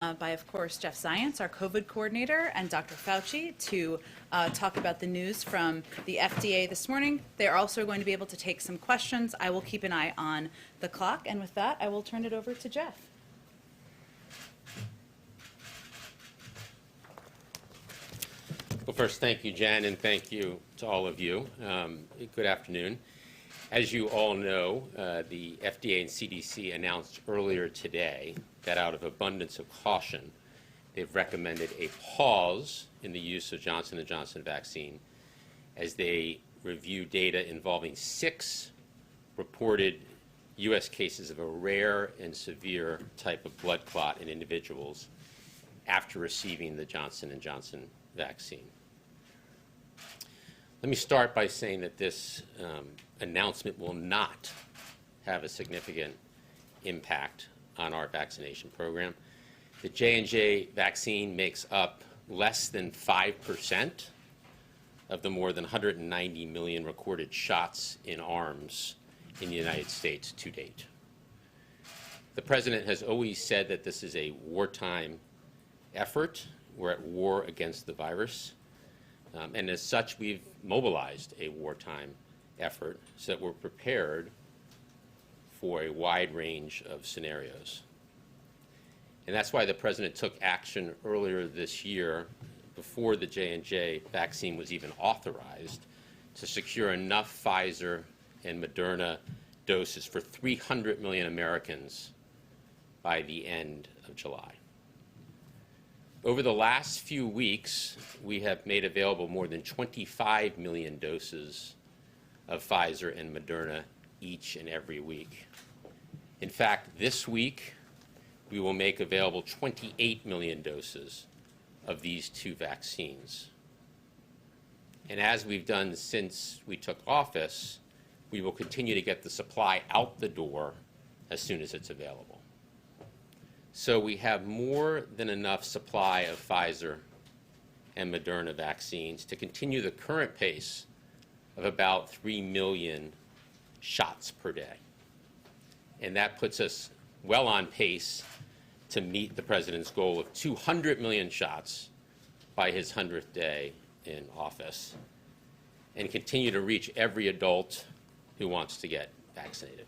By, of course, Jeff Zients, our COVID coordinator, and Dr. Fauci to talk about the news from the FDA this morning. They're also going to be able to take some questions. I will keep an eye on the clock, and with that, I will turn it over to Jeff. Well, first, thank you, Jen, and thank you to all of you. Good afternoon. As you all know, the FDA and CDC announced earlier today that out of abundance of caution, they've recommended a pause in the use of Johnson & Johnson vaccine as they review data involving 6 reported U.S. cases of a rare and severe type of blood clot in individuals after receiving the Johnson & Johnson vaccine. Let me start by saying that this announcement will not have a significant impact on our vaccination program. The J&J vaccine makes up less than 5% of the more than 190 million recorded shots in arms in the United States to date. The President has always said that this is a wartime effort. We're at war against the virus. And as such, we've mobilized a wartime effort so that we're prepared for a wide range of scenarios. And that's why the President took action earlier this year, before the J&J vaccine was even authorized, to secure enough Pfizer and Moderna doses for 300 million Americans by the end of July. Over the last few weeks, we have made available more than 25 million doses of Pfizer and Moderna each and every week. In fact, this week, we will make available 28 million doses of these 2 vaccines. And as we've done since we took office, we will continue to get the supply out the door as soon as it's available. So we have more than enough supply of Pfizer and Moderna vaccines to continue the current pace of about 3 million shots per day. And that puts us well on pace to meet the President's goal of 200 million shots by his 100th day in office and continue to reach every adult who wants to get vaccinated.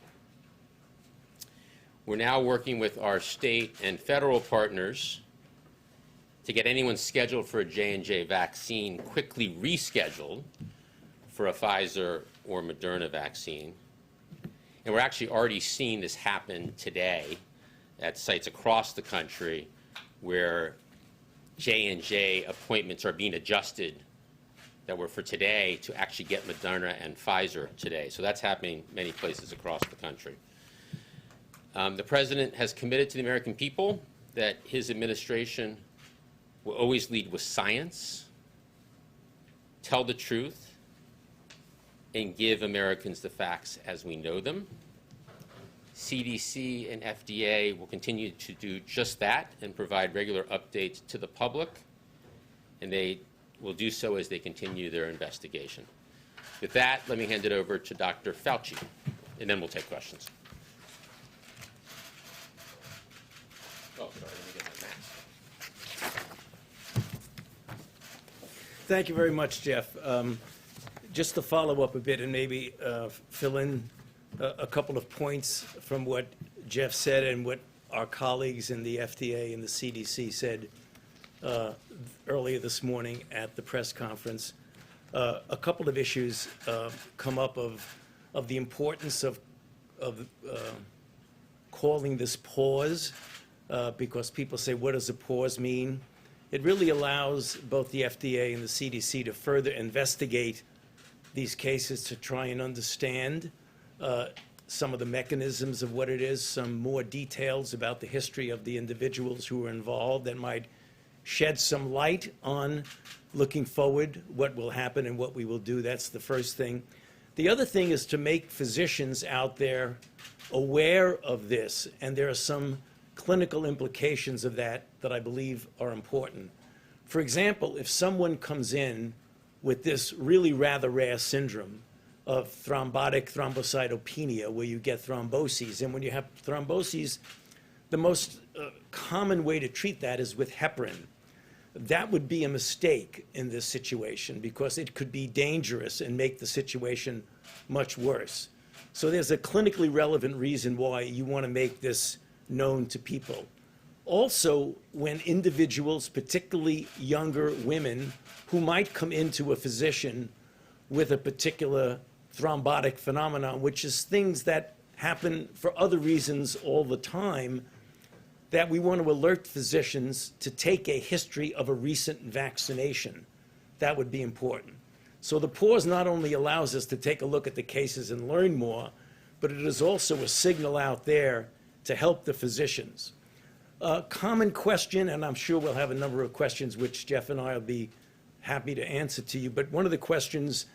We're now working with our state and federal partners to get anyone scheduled for a J&J vaccine quickly rescheduled for a Pfizer or Moderna vaccine. And we're actually already seeing this happen today at sites across the country where J&J appointments are being adjusted that were for today to actually get Moderna and Pfizer today. So that's happening many places across the country. The President has committed to the American people that his administration will always lead with science, tell the truth, and give Americans the facts as we know them. CDC and FDA will continue to do just that and provide regular updates to the public, and they will do so as they continue their investigation. With that, let me hand it over to Dr. Fauci, and then we'll take questions. Oh, sorry, let me get my mask. Thank you very much, Jeff. Just to follow up a bit and maybe fill in a couple of points from what Jeff said and what our colleagues in the FDA and the CDC said earlier this morning at the press conference. A couple of issues come up of the importance of calling this pause, because people say, what does a pause mean? It really allows both the FDA and the CDC to further investigate these cases to try and understand some of the mechanisms of what it is, some more details about the history of the individuals who were involved that might shed some light on looking forward, what will happen and what we will do. That's the first thing. The other thing is to make physicians out there aware of this, and there are some clinical implications of that that I believe are important. For example, if someone comes in with this really rather rare syndrome of thrombotic thrombocytopenia, where you get thromboses, and when you have thromboses, the most common way to treat that is with heparin. That would be a mistake in this situation because it could be dangerous and make the situation much worse. So there's a clinically relevant reason why you want to make this known to people. Also, when individuals, particularly younger women, who might come into a physician with a particular thrombotic phenomenon, which is things that happen for other reasons all the time, that we want to alert physicians to take a history of a recent vaccination. That would be important. So the pause not only allows us to take a look at the cases and learn more, but it is also a signal out there to help the physicians. A common question, and I'm sure we'll have a number of questions which Jeff and I will be happy to answer to you, but one of the questions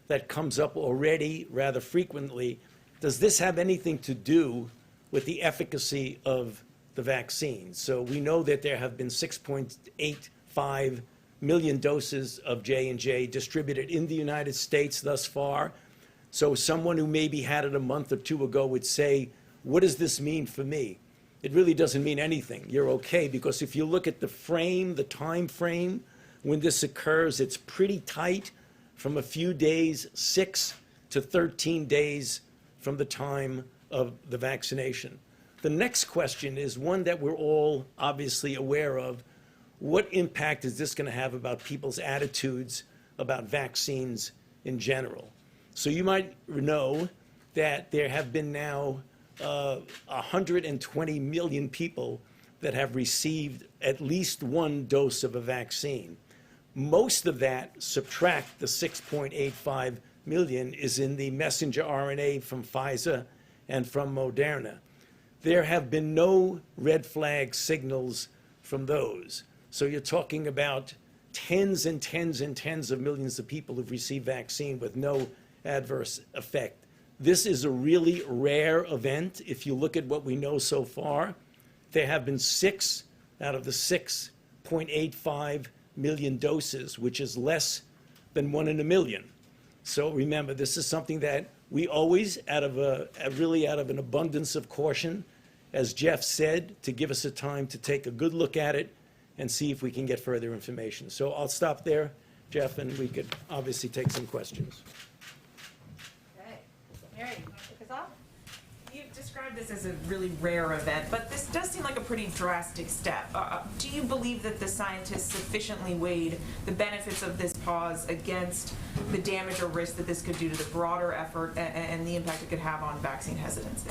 that comes up already rather frequently, does this have anything to do with the efficacy of the vaccine? So we know that there have been 6.85 million doses of J&J distributed in the United States thus far. So someone who maybe had it a month or two ago would say, what does this mean for me? It really doesn't mean anything. You're okay, because if you look at the frame, the time frame, when this occurs, it's pretty tight, from a few days, 6 to 13 days from the time of the vaccination. The next question is one that we're all obviously aware of. What impact is this going to have about people's attitudes about vaccines in general? So you might know that there have been now 120 million people that have received at least one dose of a vaccine. Most of that, subtract the 6.85 million, is in the messenger RNA from Pfizer and from Moderna. There have been no red flag signals from those. So you're talking about tens and tens and tens of millions of people who've received vaccine with no adverse effect. This is a really rare event. If you look at what we know so far, there have been 6 out of the 6.85 million doses, which is less than 1 in a million. So remember, this is something that we always, out of an abundance of caution, as Jeff said, to give us a time to take a good look at it and see if we can get further information. So I'll stop there, Jeff, and we could obviously take some questions. Okay. Mary, you want to kick us off? You've described this as a really rare event, but this does seem like a pretty drastic step. Do you believe that the scientists sufficiently weighed the benefits of this pause against the damage or risk that this could do to the broader effort and the impact it could have on vaccine hesitancy?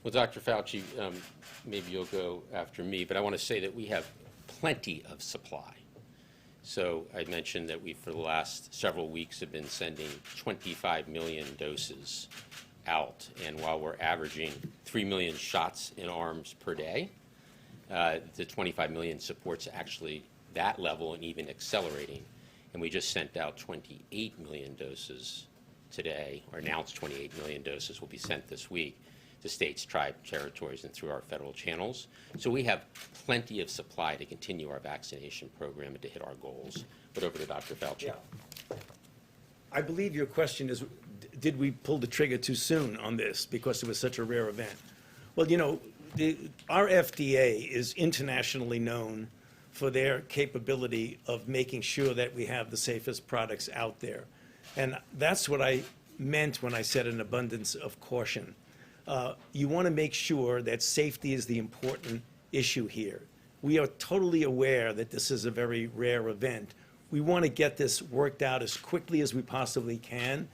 Well, Dr. Fauci, maybe you'll go after me, but I want to say that we have plenty of supply. So I mentioned that we, for the last several weeks, have been sending 25 million doses out. And while we're averaging 3 million shots in arms per day, the 25 million supports actually that level and even accelerating. And we just sent out 28 million doses today, or announced 28 million doses will be sent this week to states, tribes, territories, and through our federal channels. So we have plenty of supply to continue our vaccination program and to hit our goals. But over to Dr. Fauci. Yeah. I believe your question is, did we pull the trigger too soon on this because it was such a rare event? Well, you know, our FDA is internationally known for their capability of making sure that we have the safest products out there. And that's what I meant when I said an abundance of caution. You want to make sure that safety is the important issue here. We are totally aware that this is a very rare event. We want to get this worked out as quickly as we possibly can.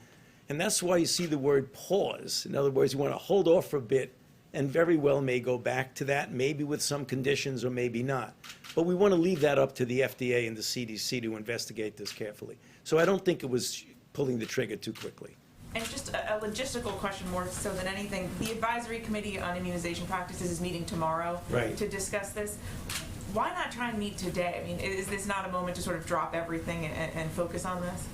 And that's why you see the word pause. In other words, you want to hold off for a bit and very well may go back to that, maybe with some conditions or maybe not. But we want to leave that up to the FDA and the CDC to investigate this carefully. So I don't think it was pulling the trigger too quickly. And just a logistical question more so than anything. The Advisory Committee on Immunization Practices is meeting tomorrow to discuss this. Why not try and meet today? I mean, is this not a moment to sort of drop everything and focus on this?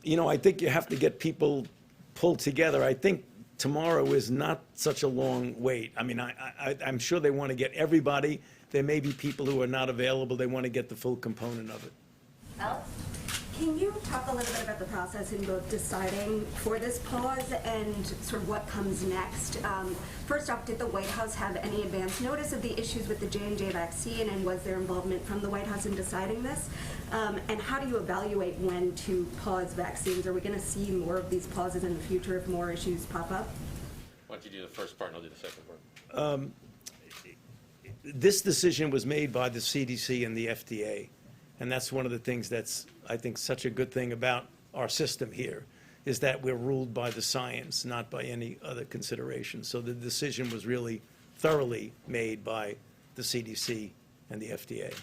You know, I think you have to get people pulled together. I think tomorrow is not such a long wait. I mean, I'm sure they want to get everybody. There may be people who are not available. They want to get the full component of it. Alice? Can you talk a little bit about the process in both deciding for this pause and sort of what comes next? First off, did the White House have any advance notice of the issues with the J&J vaccine, and was there involvement from the White House in deciding this? And how do you evaluate when to pause vaccines? Are we going to see more of these pauses in the future if more issues pop up? Why don't you do the first part and I'll do the second part? This decision was made by the CDC and the FDA, and that's one of the things that's, I think, such a good thing about our system here, is that we're ruled by the science, not by any other consideration. So the decision was really thoroughly made by the CDC and the FDA.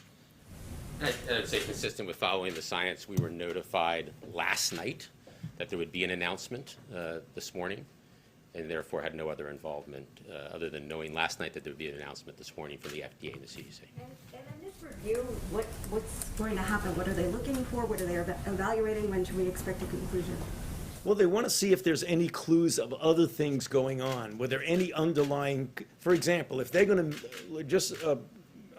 I'd say consistent with following the science, we were notified last night that there would be an announcement this morning, and therefore had no other involvement other than knowing last night that there would be an announcement this morning from the FDA and the CDC. And in this review, what's going to happen? What are they looking for? What are they evaluating? When should we expect a conclusion? Well, they want to see if there's any clues of other things going on. Were there any underlying, for example, if they're going to, just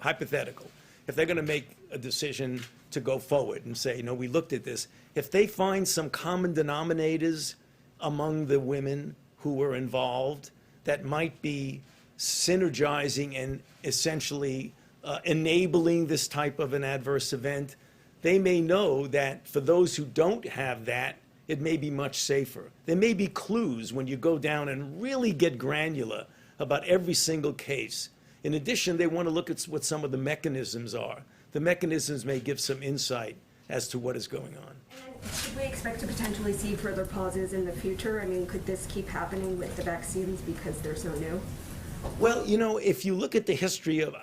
hypothetical, if they're going to make a decision to go forward and say, we looked at this, if they find some common denominators among the women who were involved that might be synergizing and essentially enabling this type of an adverse event, they may know that for those who don't have that, it may be much safer. There may be clues when you go down and really get granular about every single case. In addition, they want to look at what some of the mechanisms are. The mechanisms may give some insight as to what is going on. And should we expect to potentially see further pauses in the future? I mean, could this keep happening with the vaccines because they're so new? Well, if you look at the history of,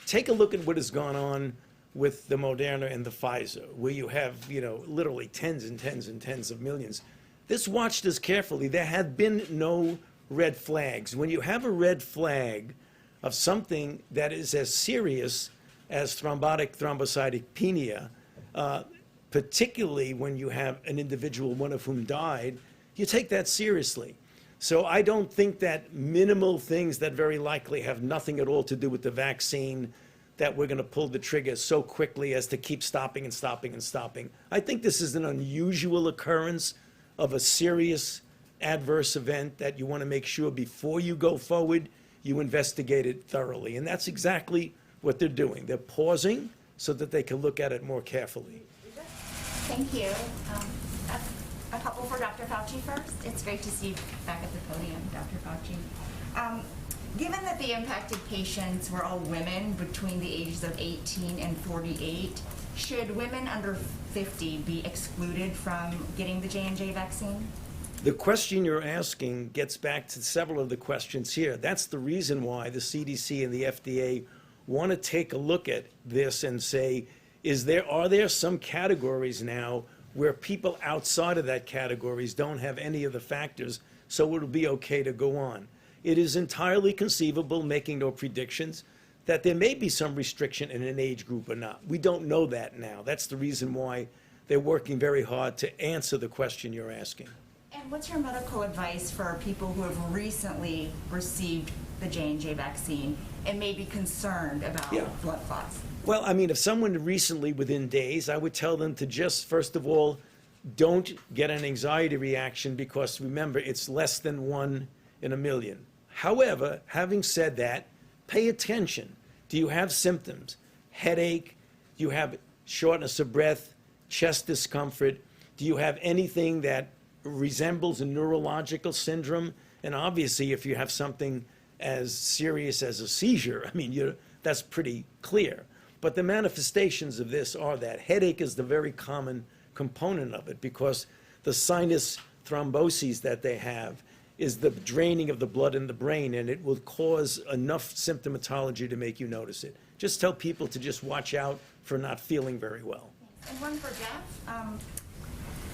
take a look at what has gone on with the Moderna and the Pfizer, where you have, literally tens and tens and tens of millions. This watched us carefully. There had been no red flags. When you have a red flag of something that is as serious as thrombotic thrombocytopenia, particularly when you have an individual, one of whom died, you take that seriously. So I don't think that minimal things that very likely have nothing at all to do with the vaccine, that we're going to pull the trigger so quickly as to keep stopping and stopping and stopping. I think this is an unusual occurrence of a serious adverse event that you want to make sure before you go forward, you investigate it thoroughly. And that's exactly what they're doing. They're pausing so that they can look at it more carefully. Thank you. A couple for Dr. Fauci first. It's great to see you back at the podium, Dr. Fauci. Given that the impacted patients were all women between the ages of 18 and 48, should women under 50 be excluded from getting the J&J vaccine? The question you're asking gets back to several of the questions here. That's the reason why the CDC and the FDA want to take a look at this and say, are there some categories now where people outside of that categories don't have any of the factors, so it'll be okay to go on? It is entirely conceivable, making no predictions, that there may be some restriction in an age group or not. We don't know that now. That's the reason why they're working very hard to answer the question you're asking. And what's your medical advice for people who have recently received the J&J vaccine and may be concerned about blood clots? Well, I mean, if someone recently, within days, I would tell them to just, first of all, don't get an anxiety reaction, because remember, it's less than 1 in a million. However, having said that, pay attention. Do you have symptoms? Headache? Do you have shortness of breath? Chest discomfort? Do you have anything that resembles a neurological syndrome? And obviously, if you have something as serious as a seizure, I mean, that's pretty clear. But the manifestations of this are that headache is the very common component of it, because the sinus thromboses that they have is the draining of the blood in the brain, and it will cause enough symptomatology to make you notice it. Just tell people to just watch out for not feeling very well. And one for Jeff.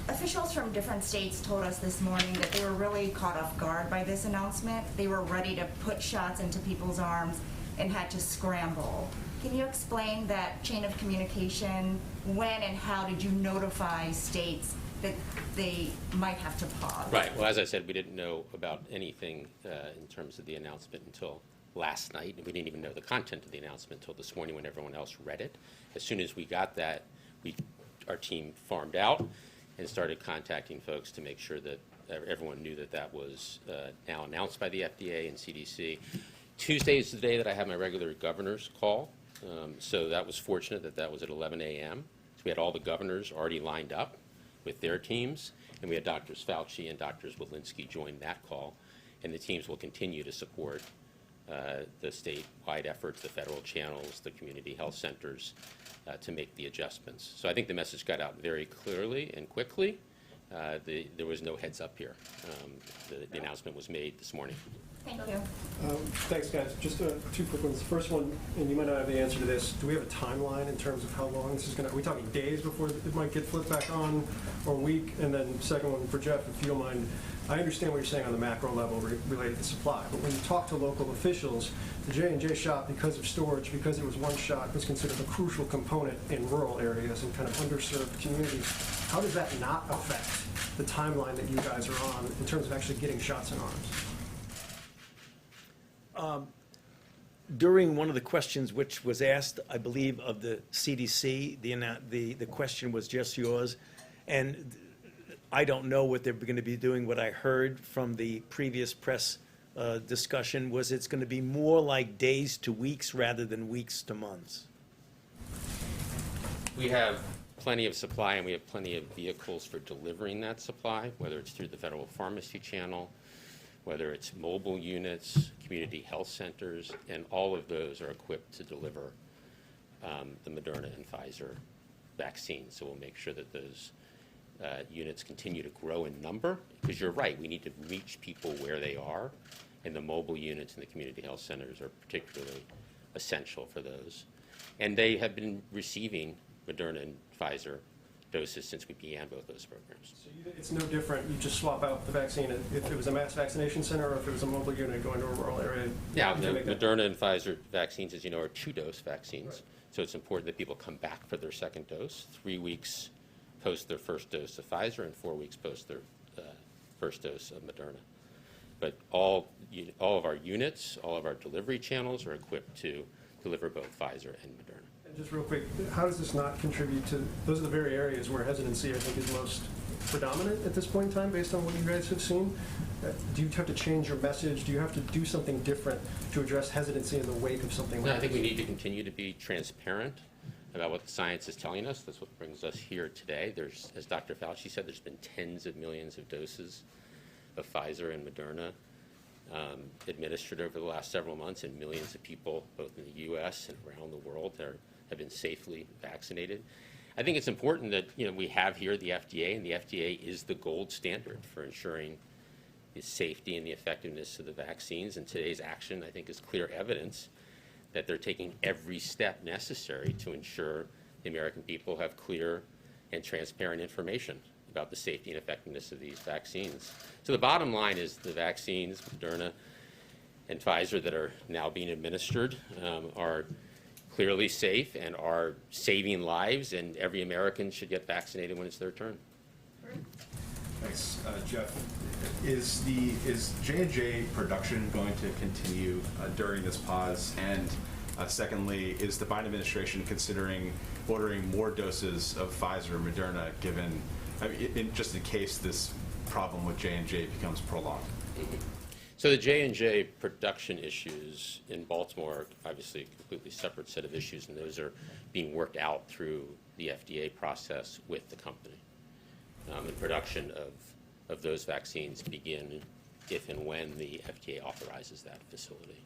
Officials from different states told us this morning that they were really caught off guard by this announcement. They were ready to put shots into people's arms and had to scramble. Can you explain that chain of communication? When and how did you notify states that they might have to pause? Right. Well, as I said, we didn't know about anything in terms of the announcement until last night. We didn't even know the content of the announcement until this morning when everyone else read it. As soon as we got that, we our team farmed out and started contacting folks to make sure that everyone knew that that was now announced by the FDA and CDC. Tuesday is the day that I have my regular governor's call, so that was fortunate that that was at 11 a.m. So we had all the governors already lined up with their teams, and we had Drs. Fauci and Drs. Walensky join that call, and the teams will continue to support the statewide efforts, the federal channels, the community health centers to make the adjustments. So I think the message got out very clearly and quickly. There was no heads up here. The announcement was made this morning. Thank you. Thanks, guys. Just two quick ones. The first one, and you might not have the answer to this, do we have a timeline in terms of how long this is going to, are we talking days before it might get flipped back on, or a week? And then second one for Jeff, if you don't mind, I understand what you're saying on the macro level related to supply, but when you talk to local officials, the J&J shot, because of storage, because it was one shot, was considered a crucial component in rural areas and kind of underserved communities. How does that not affect the timeline that you guys are on in terms of actually getting shots in arms? During one of the questions which was asked, I believe, of the CDC, the question was just yours, and I don't know what they're going to be doing. What I heard from the previous press discussion was it's going to be more like days to weeks rather than weeks to months. We have plenty of supply, and we have plenty of vehicles for delivering that supply, whether it's through the federal pharmacy channel, whether it's mobile units, community health centers, and all of those are equipped to deliver the Moderna and Pfizer vaccines. So we'll make sure that those units continue to grow in number, because you're right, we need to reach people where they are, and the mobile units and the community health centers are particularly essential for those. And they have been receiving Moderna and Pfizer doses since we began both those programs. So it's no different, you just swap out the vaccine if it was a mass vaccination center or if it was a mobile unit going to a rural area? Now, the Moderna and Pfizer vaccines, as you know, are 2-dose vaccines. Right. So it's important that people come back for their second dose, 3 weeks post their first dose of Pfizer and 4 weeks post their first dose of Moderna. But all of our units, all of our delivery channels are equipped to deliver both Pfizer and Moderna. Just real quick, how does this not contribute to, those are the very areas where hesitancy, I think, is most predominant at this point in time, based on what you guys have seen? Do you have to change your message? Do you have to do something different to address hesitancy in the wake of something like this? No, I think we need to continue to be transparent about what the science is telling us. That's what brings us here today. There's, as Dr. Fauci said, there's been tens of millions of doses of Pfizer and Moderna administered over the last several months, and millions of people, both in the U.S. and around the world, have been safely vaccinated. I think it's important that we have here the FDA, and the FDA is the gold standard for ensuring the safety and the effectiveness of the vaccines. And today's action, I think, is clear evidence that they're taking every step necessary to ensure the American people have clear and transparent information about the safety and effectiveness of these vaccines. So the bottom line is the vaccines, Moderna and Pfizer, that are now being administered are clearly safe and are saving lives, and every American should get vaccinated when it's their turn. Thanks, Jeff. Is J&J production going to continue during this pause? And secondly, is the Biden administration considering ordering more doses of Pfizer or Moderna, given, just in case this problem with J&J becomes prolonged? So the J&J production issues in Baltimore are obviously a completely separate set of issues, and those are being worked out through the FDA process with the company. And production of those vaccines begin if and when the FDA authorizes that facility.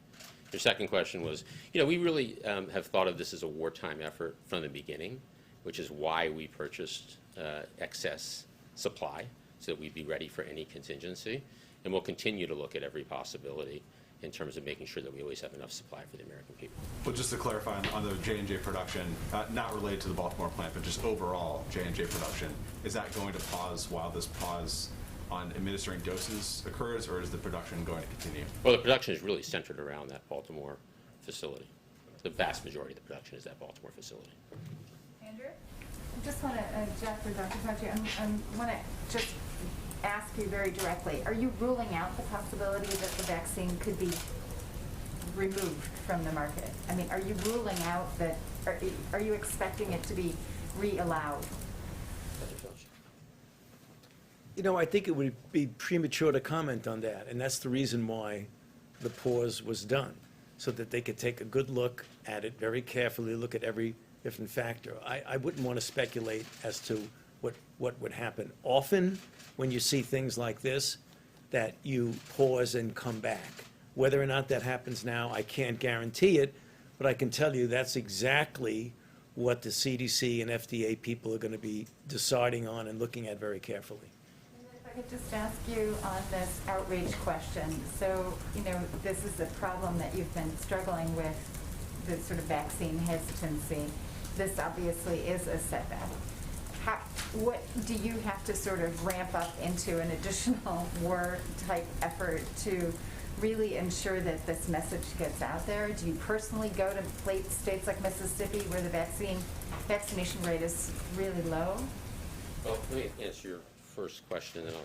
Your second question was, we really have thought of this as a wartime effort from the beginning, which is why we purchased excess supply, so that we'd be ready for any contingency. And we'll continue to look at every possibility in terms of making sure that we always have enough supply for the American people. Well, just to clarify on the J&J production, not related to the Baltimore plant, but just overall J&J production, is that going to pause while this pause on administering doses occurs, or is the production going to continue? Well, the production is really centered around that Baltimore facility. The vast majority of the production is that Baltimore facility. Andrew? I just want to, Jeff or Dr. Fauci, I want to just ask you very directly, are you ruling out the possibility that the vaccine could be removed from the market? I mean, are you ruling out that, are you expecting it to be re-allowed? You know, I think it would be premature to comment on that, and that's the reason why the pause was done, so that they could take a good look at it very carefully, look at every different factor. I wouldn't want to speculate as to what would happen. Often, when you see things like this, that you pause and come back. Whether or not that happens now, I can't guarantee it, but I can tell you that's exactly what the CDC and FDA people are going to be deciding on and looking at very carefully. If I could just ask you on this outreach question. So, this is a problem that you've been struggling with, the sort of vaccine hesitancy. This obviously is a setback. What do you have to sort of ramp up into an additional war type effort to really ensure that this message gets out there? Do you personally go to states like Mississippi where the vaccination rate is really low? Well, let me answer your first question, and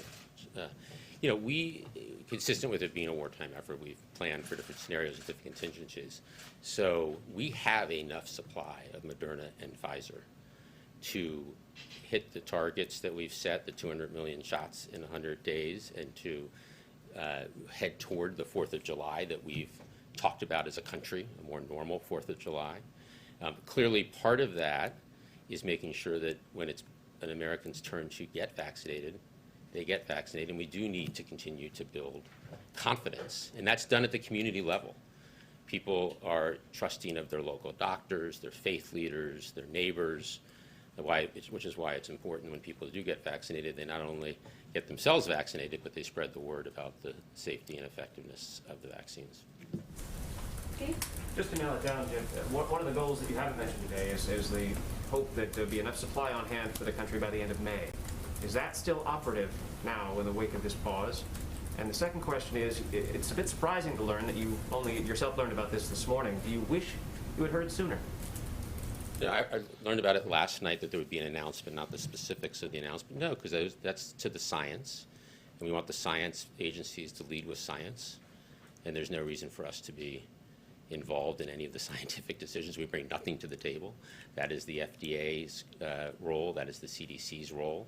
I'll, we, consistent with it being a wartime effort, we've planned for different scenarios and different contingencies. So we have enough supply of Moderna and Pfizer to hit the targets that we've set, the 200 million shots in 100 days, and to head toward the 4th of July that we've talked about as a country, a more normal 4th of July. Clearly, part of that is making sure that when it's an American's turn to get vaccinated, they get vaccinated, and we do need to continue to build confidence, and that's done at the community level. People are trusting of their local doctors, their faith leaders, their neighbors, which is why it's important when people do get vaccinated, they not only get themselves vaccinated, but they spread the word about the safety and effectiveness of the vaccines. Steve? Just to nail it down, Jim, one of the goals that you haven't mentioned today is the hope that there'll be enough supply on hand for the country by the end of May. Is that still operative now in the wake of this pause? And the second question is, it's a bit surprising to learn that you only yourself learned about this morning. Do you wish you had heard sooner? Yeah, I learned about it last night that there would be an announcement, not the specifics of the announcement. No, because that's to the science, and we want the science agencies to lead with science, and there's no reason for us to be involved in any of the scientific decisions. We bring nothing to the table. That is the FDA's role, that is the CDC's role,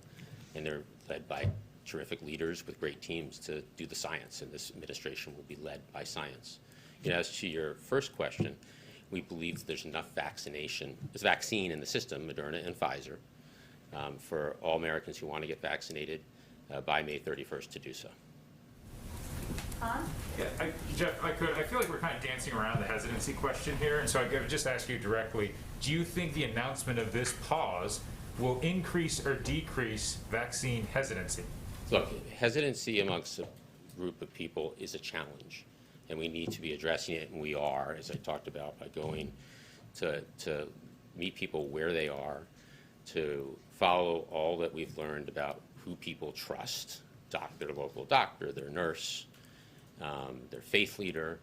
and they're led by terrific leaders with great teams to do the science, and this administration will be led by science. As to your first question, we believe that there's enough vaccine in the system, Moderna and Pfizer, for all Americans who want to get vaccinated by May 31st to do so. Yeah, Jeff, I feel like we're kind of dancing around the hesitancy question here, and so I would just ask you directly, do you think the announcement of this pause will increase or decrease vaccine hesitancy? Look, hesitancy amongst a group of people is a challenge, and we need to be addressing it, and we are, as I talked about, by going to meet people where they are, to follow all that we've learned about who people trust, their local doctor, their nurse, their faith leader.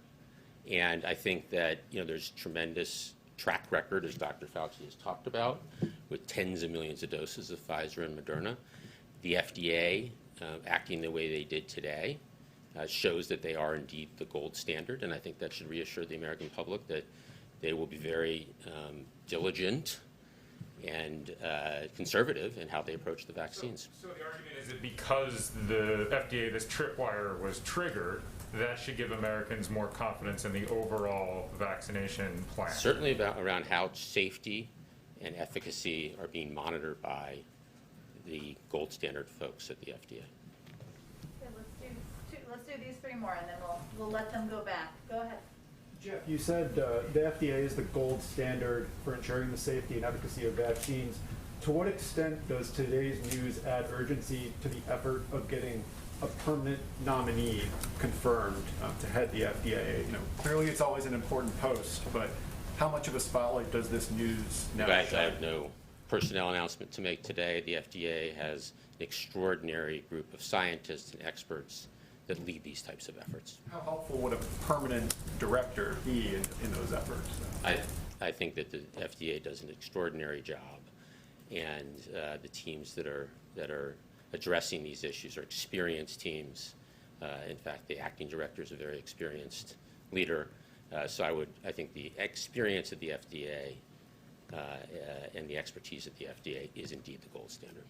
And I think that there's tremendous track record, as Dr. Fauci has talked about, with tens of millions of doses of Pfizer and Moderna. The FDA, acting the way they did today, shows that they are indeed the gold standard, and I think that should reassure the American public that they will be very diligent and conservative in how they approach the vaccines. So the argument is that because the FDA, this tripwire was triggered, that should give Americans more confidence in the overall vaccination plan? Certainly around how safety and efficacy are being monitored by the gold standard folks at the FDA. Okay, let's do these three more, and then we'll let them go back. Go ahead. Jeff, you said the FDA is the gold standard for ensuring the safety and efficacy of vaccines. To what extent does today's news add urgency to the effort of getting a permanent nominee confirmed to head the FDA? Clearly it's always an important post, but how much of a spotlight does this news now shine? I have no personnel announcement to make today. The FDA has an extraordinary group of scientists and experts that lead these types of efforts. How helpful would a permanent director be in those efforts? I think that the FDA does an extraordinary job, and the teams that are addressing these issues are experienced teams. In fact, the acting director is a very experienced leader. So I think the experience of the FDA and the expertise of the FDA is indeed the gold standard.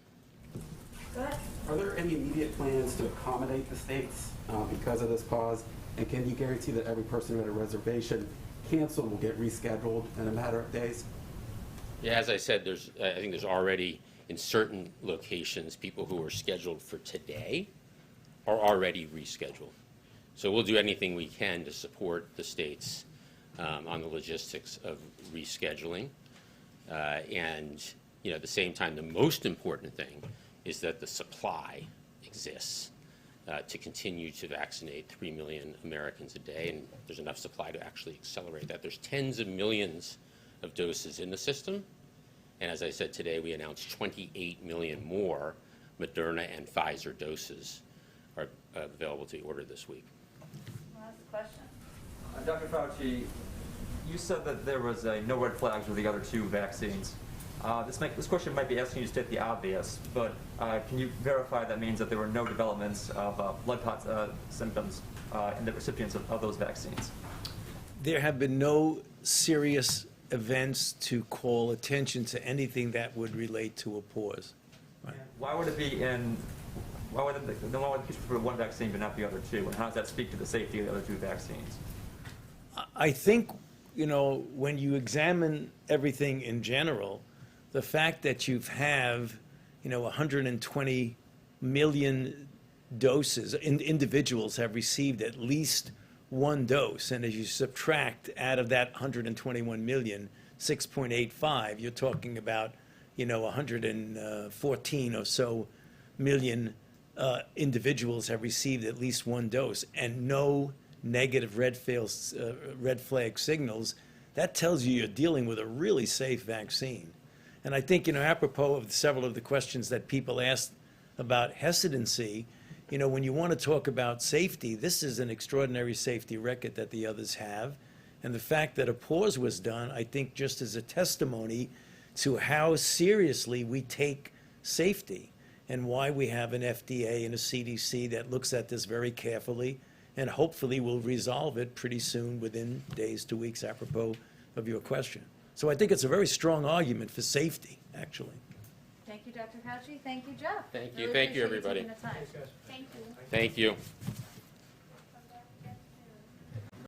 Go ahead. Are there any immediate plans to accommodate the states because of this pause? And can you guarantee that every person who had a reservation canceled will get rescheduled in a matter of days? Yeah, as I said, I think there's already, in certain locations, people who are scheduled for today are already rescheduled. So we'll do anything we can to support the states on the logistics of rescheduling. And at the same time, the most important thing is that the supply exists to continue to vaccinate 3 million Americans a day, and there's enough supply to actually accelerate that. There's tens of millions of doses in the system, and as I said today, we announced 28 million more Moderna and Pfizer doses are available to be ordered this week. Last question. Dr. Fauci, you said that there was no red flags with the other two vaccines. This question might be asking you to state the obvious, but can you verify that means that there were no developments of blood clot symptoms in the recipients of those vaccines? There have been no serious events to call attention to anything that would relate to a pause. Right. Why would it be why would you prefer one vaccine but not the other two? And how does that speak to the safety of the other two vaccines? I think, when you examine everything in general, the fact that you have, 120 million doses, individuals have received at least one dose, and as you subtract out of that 121 million, 6.85, you're talking about, 114 or so million individuals have received at least one dose, and no negative red flag signals. That tells you you're dealing with a really safe vaccine. And I think, apropos of several of the questions that people asked about hesitancy, when you want to talk about safety, this is an extraordinary safety record that the others have. And the fact that a pause was done, I think, just as a testimony to how seriously we take safety and why we have an FDA and a CDC that looks at this very carefully and hopefully will resolve it pretty soon, within days to weeks, apropos of your question. So I think it's a very strong argument for safety, actually. Thank you, Dr. Fauci. Thank you, Jeff. Thank you. Really Thank you, appreciate everybody. taking the time. Thank you. Thank you.